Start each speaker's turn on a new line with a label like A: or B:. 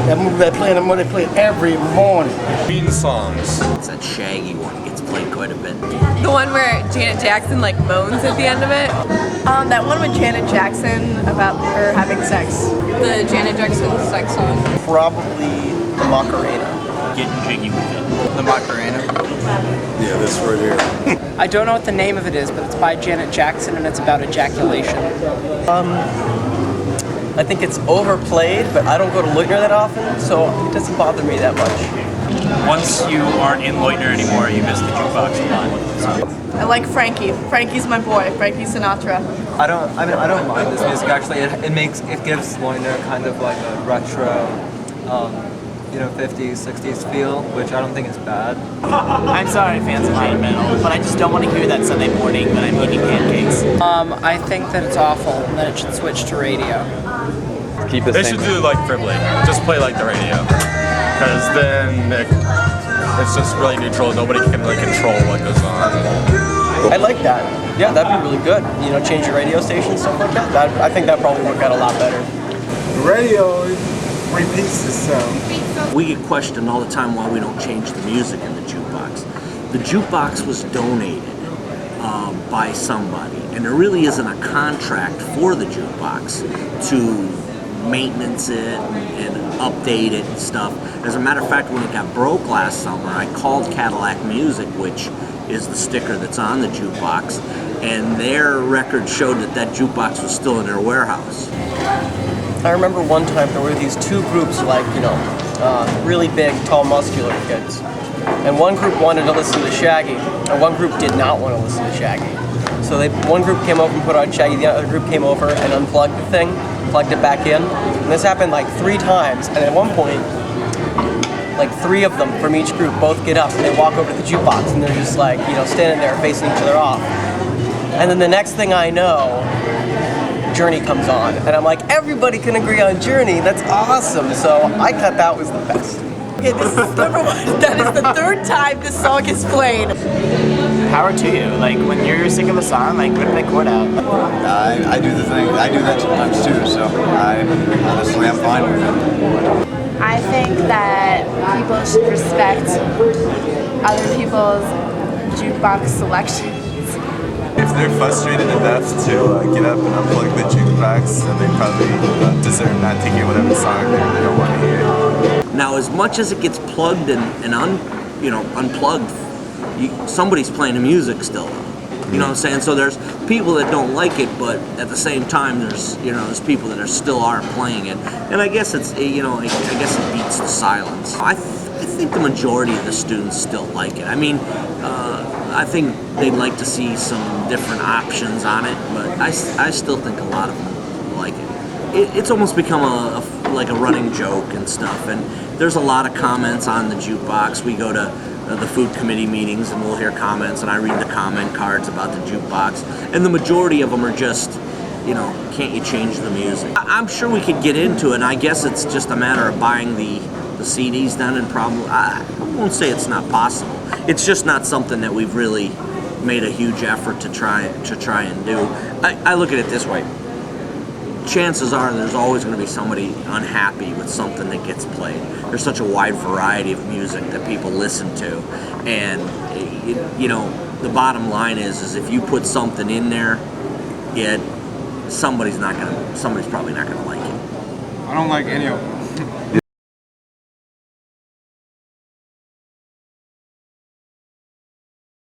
A: That movie they play in the morning, they play it every morning.
B: Bean songs.
C: It's that Shaggy one gets played quite a bit.
D: The one where Janet Jackson like moans at the end of it.
E: That one with Janet Jackson about her having sex.
D: The Janet Jackson sex song.
F: Probably the Macarena.
G: Getting jiggy with it.
F: The Macarena.
B: Yeah, this right here.
H: I don't know what the name of it is, but it's by Janet Jackson and it's about ejaculation.
F: I think it's overplayed, but I don't go to Leutner that often, so it doesn't bother me that much.
G: Once you aren't in Leutner anymore, you miss the jukebox a lot.
E: I like Frankie. Frankie's my boy. Frankie Sinatra.
F: I don't mind this music actually. It gives Leutner kind of like a retro, 50s, 60s feel, which I don't think is bad.
I: I'm sorry, fans of modern metal, but I just don't want to hear that Sunday morning when I'm eating pancakes.
H: I think that it's awful and that it should switch to radio.
B: Keep it. They should do like Frivolity. Just play like the radio, because then it's just really neutral. Nobody can really control what goes on.
F: I like that. Yeah, that'd be really good. Change your radio station and stuff like that. I think that'd probably work out a lot better.
A: The radio repeats itself.
C: We get questioned all the time why we don't change the music in the jukebox. The jukebox was donated by somebody, and there really isn't a contract for the jukebox to maintenance it and update it and stuff. As a matter of fact, when it got broke last summer, I called Cadillac Music, which is the sticker that's on the jukebox, and their record showed that jukebox was still in their warehouse.
F: I remember one time there were these two groups, really big, tall, muscular kids. And one group wanted to listen to Shaggy, and one group did not want to listen to Shaggy. So one group came over and put on Shaggy, the other group came over and unplugged the thing, plugged it back in. And this happened like 3 times, and at one point, like 3 of them from each group both get up and they walk over to the jukebox and they're just standing there facing each other off. And then the next thing I know, Journey comes on, and I'm like, everybody can agree on Journey, that's awesome. So I thought that was the best.
E: Okay, this is number 1. That is the 3rd time this song is played.
I: Power to you. Like, when you're sick of a song, rip that chord out.
J: I do the thing. I do that sometimes too, so honestly, I'm fine with it.
K: I think that people should respect other people's jukebox selections.
J: If they're frustrated enough to get up and unplug the jukebox, then they probably deserve not to hear whatever song they don't want to hear.
C: Now, as much as it gets plugged and unplugged, somebody's playing the music still. You know what I'm saying? So there's people that don't like it, but at the same time, there's people that still are playing it. And I guess it's I guess it beats the silence. I think the majority of the students still like it. I mean, I think they'd like to see some different options on it, but I still think a lot of them like it. It's almost become like a running joke and stuff, and there's a lot of comments on the jukebox. We go to the food committee meetings and we'll hear comments, and I read the comment cards about the jukebox, and the majority of them are just, can't you change the music? I'm sure we could get into it, and I guess it's just a matter of buying the CDs then, and probably, I won't say it's not possible. It's just not something that we've really made a huge effort to try and do. I look at it this way. Chances are there's always going to be somebody unhappy with something that gets played. There's such a wide variety of music that people listen to, and the bottom line is if you put something in there, somebody's probably not going to like it.
B: I don't like any of them.